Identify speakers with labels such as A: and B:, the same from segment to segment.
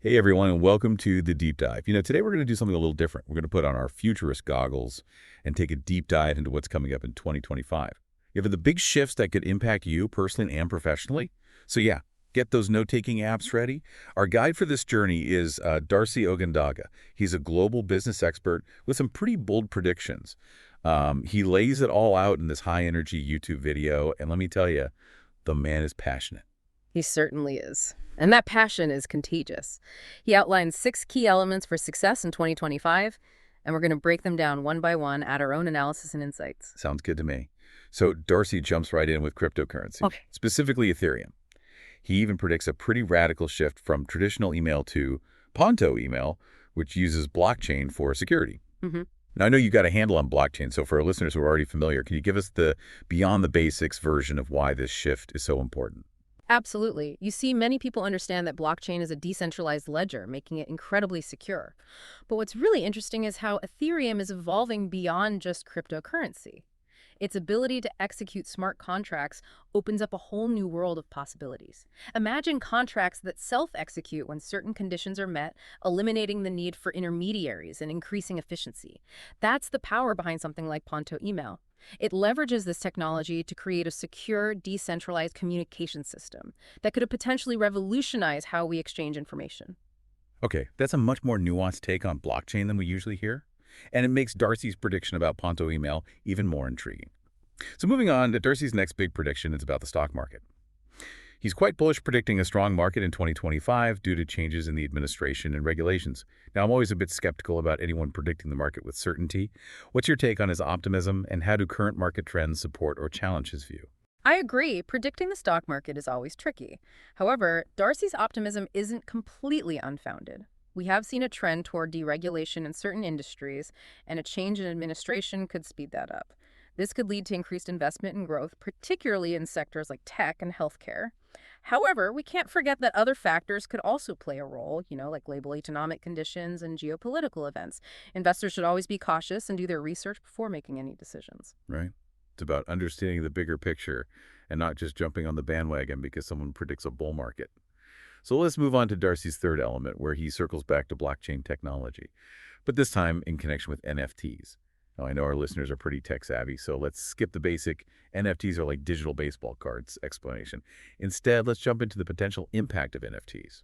A: Hey everyone, and welcome to the deep dive. Today we're going to do something a little different. We're going to put on our futurist goggles and take a deep dive into what's coming up in 2025. You have the big shifts that could impact you personally and professionally. So yeah, get those note-taking apps ready. Our guide for this journey is Darcy Ogandaga. He's a global business expert with some pretty bold predictions. He lays it all out in this high-energy YouTube video, and let me tell you, the man is passionate.
B: He certainly is. And that passion is contagious. He outlines 6 key elements for success in 2025, and we're going to break them down one by one, add our own analysis and insights.
A: Sounds good to me. So Darcy jumps right in with cryptocurrency,
B: Okay.
A: specifically Ethereum. He even predicts a pretty radical shift from traditional email to Ponto email, which uses blockchain for security.
B: hmm
A: Now, I know you got a handle on blockchain, so for our listeners who are already familiar, can you give us the beyond the basics version of why this shift is so important?
B: Absolutely. You see, many people understand that blockchain is a decentralized ledger, making it incredibly secure. But what's really interesting is how Ethereum is evolving beyond just cryptocurrency. Its ability to execute smart contracts opens up a whole new world of possibilities. Imagine contracts that self-execute when certain conditions are met, eliminating the need for intermediaries and increasing efficiency. That's the power behind something like Ponto email. It leverages this technology to create a secure, decentralized communication system that could potentially revolutionize how we exchange information.
A: Okay, that's a much more nuanced take on blockchain than we usually hear, and it makes Darcy's prediction about Ponto email even more intriguing. So moving on to Darcy's next big prediction is about the stock market. He's quite bullish, predicting a strong market in 2025 due to changes in the administration and regulations. Now, I'm always a bit skeptical about anyone predicting the market with certainty. What's your take on his optimism, and how do current market trends support or challenge his view?
B: I agree, predicting the stock market is always tricky. However, Darcy's optimism isn't completely unfounded. We have seen a trend toward deregulation in certain industries, and a change in administration could speed that up. This could lead to increased investment and growth, particularly in sectors like tech and healthcare. However, we can't forget that other factors could also play a role, like label economic conditions and geopolitical events. Investors should always be cautious and do their research before making any decisions.
A: Right? It's about understanding the bigger picture and not just jumping on the bandwagon because someone predicts a bull market. So let's move on to Darcy's third element, where he circles back to blockchain technology, but this time in connection with NFTs. Now, I know our listeners are pretty tech savvy, so let's skip the basic NFTs are like digital baseball cards explanation. Instead, let's jump into the potential impact of NFTs.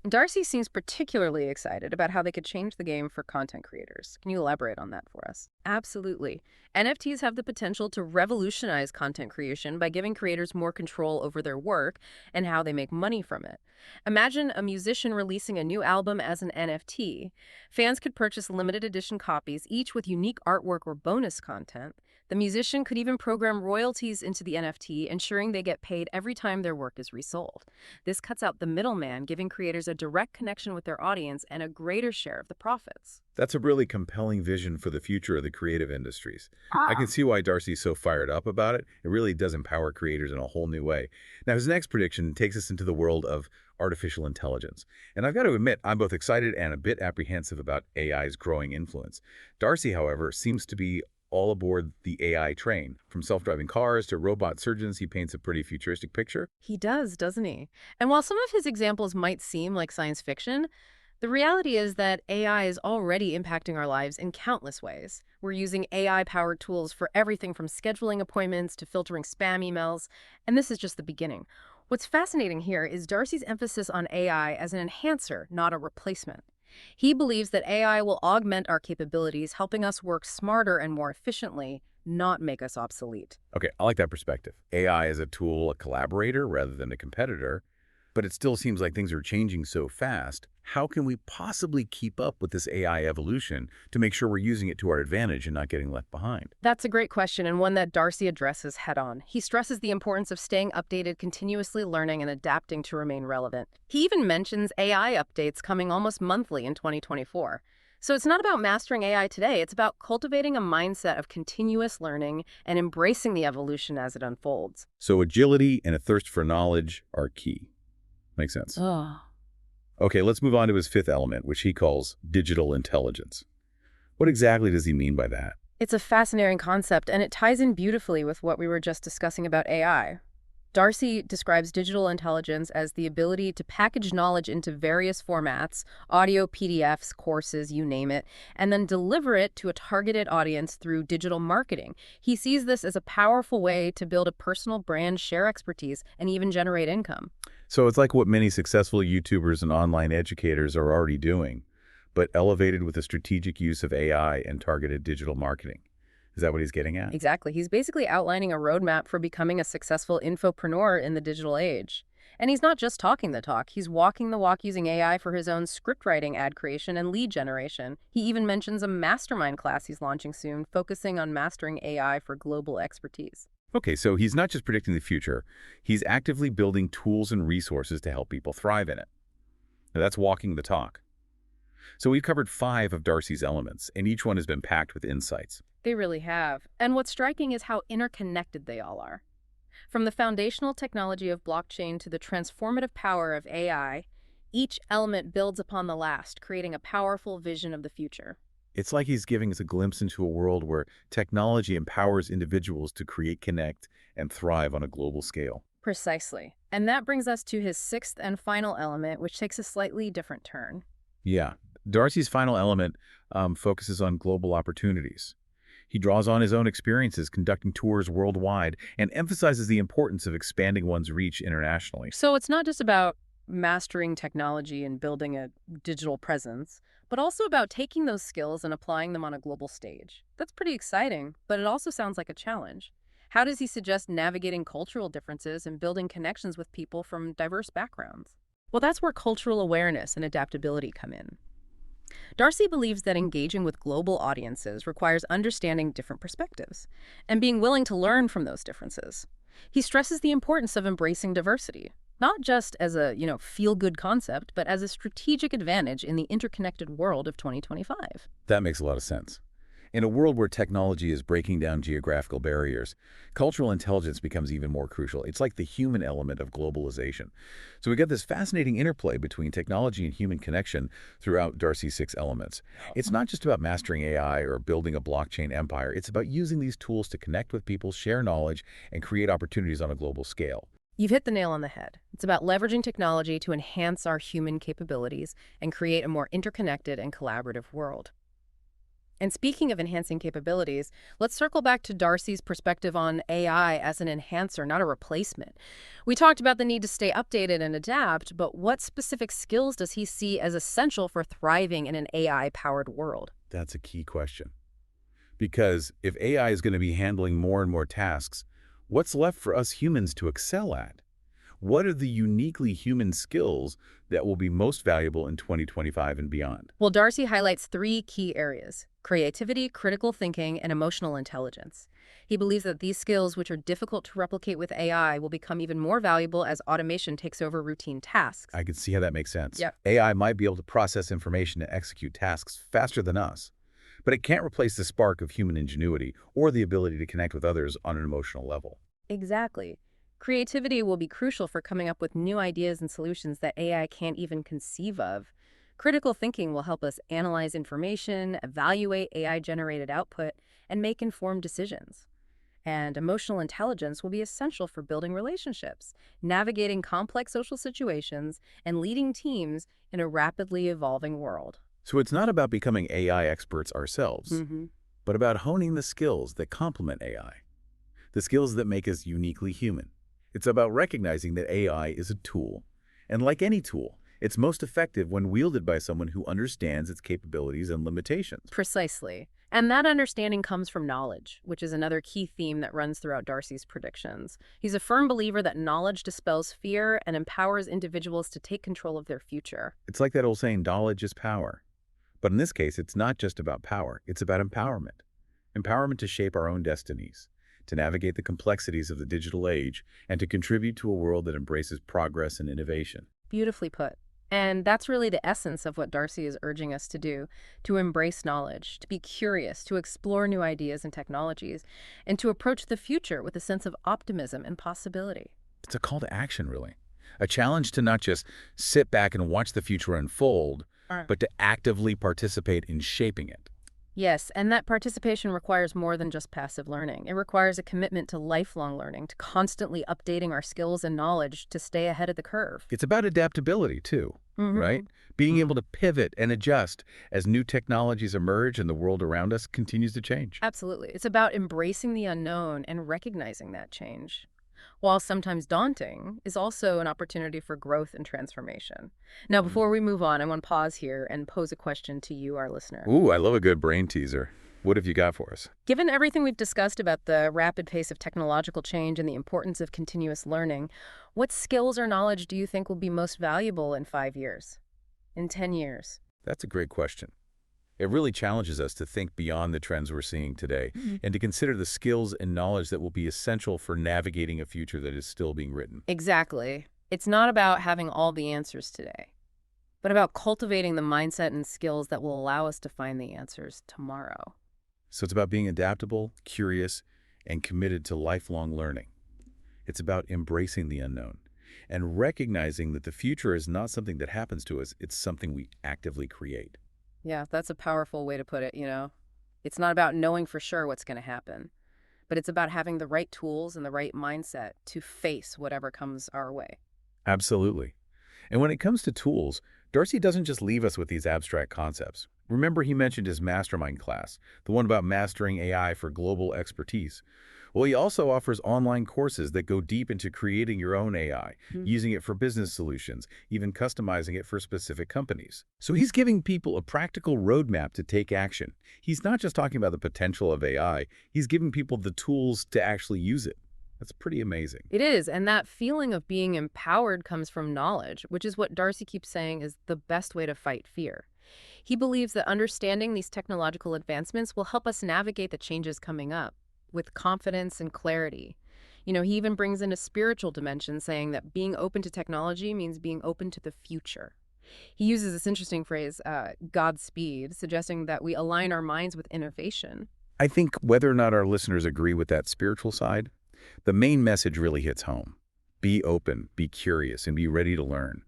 B: Darcy seems particularly excited about how they could change the game for content creators. Can you elaborate on that for us? Absolutely. NFTs have the potential to revolutionize content creation by giving creators more control over their work and how they make money from it. Imagine a musician releasing a new album as an NFT. Fans could purchase limited edition copies, each with unique artwork or bonus content. The musician could even program royalties into the NFT, ensuring they get paid every time their work is resold. This cuts out the middleman, giving creators a direct connection with their audience and a greater share of the profits.
A: That's a really compelling vision for the future of the creative industries. I can see why Darcy's so fired up about it. It really does empower creators in a whole new way. Now, his next prediction takes us into the world of artificial intelligence. And I've got to admit, I'm both excited and a bit apprehensive about AI's growing influence. Darcy, however, seems to be all aboard the AI train. From self-driving cars to robot surgeons, he paints a pretty futuristic picture.
B: He does, doesn't he? And while some of his examples might seem like science fiction, the reality is that AI is already impacting our lives in countless ways. We're using AI-powered tools for everything from scheduling appointments to filtering spam emails, and this is just the beginning. What's fascinating here is Darcy's emphasis on AI as an enhancer, not a replacement. He believes that AI will augment our capabilities, helping us work smarter and more efficiently, not make us obsolete.
A: Okay, I like that perspective. AI as a tool, a collaborator rather than a competitor. But it still seems like things are changing so fast. How can we possibly keep up with this AI evolution to make sure we're using it to our advantage and not getting left behind?
B: That's a great question, and one that Darcy addresses head-on. He stresses the importance of staying updated, continuously learning, and adapting to remain relevant. He even mentions AI updates coming almost monthly in 2024. So it's not about mastering AI today, it's about cultivating a mindset of continuous learning and embracing the evolution as it unfolds.
A: So agility and a thirst for knowledge are key. Makes sense.
B: Oh.
A: Okay, let's move on to his fifth element, which he calls digital intelligence. What exactly does he mean by that?
B: It's a fascinating concept, and it ties in beautifully with what we were just discussing about AI. Darcy describes digital intelligence as the ability to package knowledge into various formats, audio, PDFs, courses, you name it, and then deliver it to a targeted audience through digital marketing. He sees this as a powerful way to build a personal brand, share expertise, and even generate income.
A: So it's like what many successful YouTubers and online educators are already doing, but elevated with the strategic use of AI and targeted digital marketing. Is that what he's getting at?
B: Exactly. He's basically outlining a roadmap for becoming a successful infopreneur in the digital age. And he's not just talking the talk, he's walking the walk using AI for his own script writing, ad creation, and lead generation. He even mentions a mastermind class he's launching soon, focusing on mastering AI for global expertise.
A: Okay, so he's not just predicting the future, he's actively building tools and resources to help people thrive in it. Now, that's walking the talk. So we've covered 5 of Darcy's elements, and each one has been packed with insights.
B: They really have. And what's striking is how interconnected they all are. From the foundational technology of blockchain to the transformative power of AI, each element builds upon the last, creating a powerful vision of the future.
A: It's like he's giving us a glimpse into a world where technology empowers individuals to create, connect, and thrive on a global scale.
B: Precisely. And that brings us to his sixth and final element, which takes a slightly different turn.
A: Yeah, Darcy's final element focuses on global opportunities. He draws on his own experiences conducting tours worldwide and emphasizes the importance of expanding one's reach internationally.
B: So it's not just about mastering technology and building a digital presence, but also about taking those skills and applying them on a global stage. That's pretty exciting, but it also sounds like a challenge. How does he suggest navigating cultural differences and building connections with people from diverse backgrounds? Well, that's where cultural awareness and adaptability come in. Darcy believes that engaging with global audiences requires understanding different perspectives and being willing to learn from those differences. He stresses the importance of embracing diversity, not just as a, feel-good concept, but as a strategic advantage in the interconnected world of 2025.
A: That makes a lot of sense. In a world where technology is breaking down geographical barriers, cultural intelligence becomes even more crucial. It's like the human element of globalization. So we get this fascinating interplay between technology and human connection throughout Darcy's 6 elements. It's not just about mastering AI or building a blockchain empire. It's about using these tools to connect with people, share knowledge, and create opportunities on a global scale.
B: You've hit the nail on the head. It's about leveraging technology to enhance our human capabilities and create a more interconnected and collaborative world. And speaking of enhancing capabilities, let's circle back to Darcy's perspective on AI as an enhancer, not a replacement. We talked about the need to stay updated and adapt, but what specific skills does he see as essential for thriving in an AI-powered world?
A: That's a key question. Because if AI is going to be handling more and more tasks, what's left for us humans to excel at? What are the uniquely human skills that will be most valuable in 2025 and beyond?
B: Well, Darcy highlights 3 key areas: creativity, critical thinking, and emotional intelligence. He believes that these skills, which are difficult to replicate with AI, will become even more valuable as automation takes over routine tasks.
A: I can see how that makes sense.
B: Yep.
A: AI might be able to process information and execute tasks faster than us, but it can't replace the spark of human ingenuity or the ability to connect with others on an emotional level.
B: Exactly. Creativity will be crucial for coming up with new ideas and solutions that AI can't even conceive of. Critical thinking will help us analyze information, evaluate AI-generated output, and make informed decisions. And emotional intelligence will be essential for building relationships, navigating complex social situations, and leading teams in a rapidly evolving world.
A: So it's not about becoming AI experts ourselves,
B: Mm-hmm.
A: but about honing the skills that complement AI, the skills that make us uniquely human. It's about recognizing that AI is a tool, and like any tool, it's most effective when wielded by someone who understands its capabilities and limitations.
B: Precisely. And that understanding comes from knowledge, which is another key theme that runs throughout Darcy's predictions. He's a firm believer that knowledge dispels fear and empowers individuals to take control of their future.
A: It's like that old saying, knowledge is power. But in this case, it's not just about power, it's about empowerment. Empowerment to shape our own destinies, to navigate the complexities of the digital age, and to contribute to a world that embraces progress and innovation.
B: Beautifully put. And that's really the essence of what Darcy is urging us to do, to embrace knowledge, to be curious, to explore new ideas and technologies, and to approach the future with a sense of optimism and possibility.
A: It's a call to action, really. A challenge to not just sit back and watch the future unfold, but to actively participate in shaping it.
B: Yes, and that participation requires more than just passive learning. It requires a commitment to lifelong learning, to constantly updating our skills and knowledge to stay ahead of the curve.
A: It's about adaptability, too, right?
B: Hmm.
A: Being
B: Hmm.
A: able to pivot and adjust as new technologies emerge and the world around us continues to change.
B: Absolutely. It's about embracing the unknown and recognizing that change. While sometimes daunting, is also an opportunity for growth and transformation. Now,
A: Mm.
B: before we move on, I want to pause here and pose a question to you, our listener.
A: Ooh, I love a good brain teaser. What have you got for us?
B: Given everything we've discussed about the rapid pace of technological change and the importance of continuous learning, what skills or knowledge do you think will be most valuable in 5 years, in 10 years?
A: That's a great question. It really challenges us to think beyond the trends we're seeing today
B: Mhm.
A: and to consider the skills and knowledge that will be essential for navigating a future that is still being written.
B: Exactly. It's not about having all the answers today, but about cultivating the mindset and skills that will allow us to find the answers tomorrow.
A: So it's about being adaptable, curious, and committed to lifelong learning. It's about embracing the unknown and recognizing that the future is not something that happens to us, it's something we actively create.
B: Yeah, that's a powerful way to put it. It's not about knowing for sure what's going to happen, but it's about having the right tools and the right mindset to face whatever comes our way.
A: Absolutely. And when it comes to tools, Darcy doesn't just leave us with these abstract concepts. Remember he mentioned his mastermind class, the one about mastering AI for global expertise. Well, he also offers online courses that go deep into creating your own AI,
B: Mm.
A: using it for business solutions, even customizing it for specific companies. So he's giving people a practical roadmap to take action. He's not just talking about the potential of AI, he's giving people the tools to actually use it. That's pretty amazing.
B: It is, and that feeling of being empowered comes from knowledge, which is what Darcy keeps saying is the best way to fight fear. He believes that understanding these technological advancements will help us navigate the changes coming up with confidence and clarity. He even brings in a spiritual dimension, saying that being open to technology means being open to the future. He uses this interesting phrase, Godspeed, suggesting that we align our minds with innovation.
A: I think whether or not our listeners agree with that spiritual side, the main message really hits home. Be open, be curious, and be ready to learn.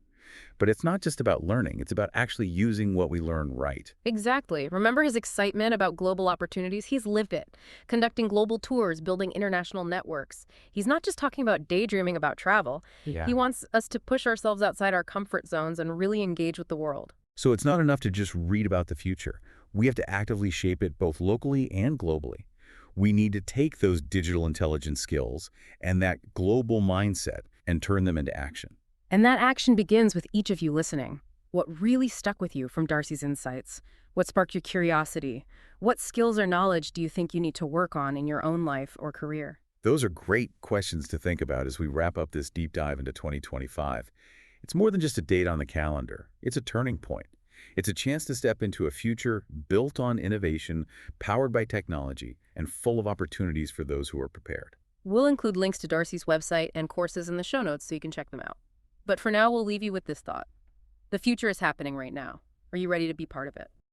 A: But it's not just about learning, it's about actually using what we learn right.
B: Exactly. Remember his excitement about global opportunities? He's lived it, conducting global tours, building international networks. He's not just talking about daydreaming about travel. He
A: Yeah.
B: wants us to push ourselves outside our comfort zones and really engage with the world.
A: So it's not enough to just read about the future. We have to actively shape it both locally and globally. We need to take those digital intelligence skills and that global mindset and turn them into action.
B: And that action begins with each of you listening. What really stuck with you from Darcy's insights? What sparked your curiosity? What skills or knowledge do you think you need to work on in your own life or career?
A: Those are great questions to think about as we wrap up this deep dive into 2025. It's more than just a date on the calendar. It's a turning point. It's a chance to step into a future built on innovation, powered by technology, and full of opportunities for those who are prepared.
B: We'll include links to Darcy's website and courses in the show notes so you can check them out. But for now, we'll leave you with this thought. The future is happening right now. Are you ready to be part of it?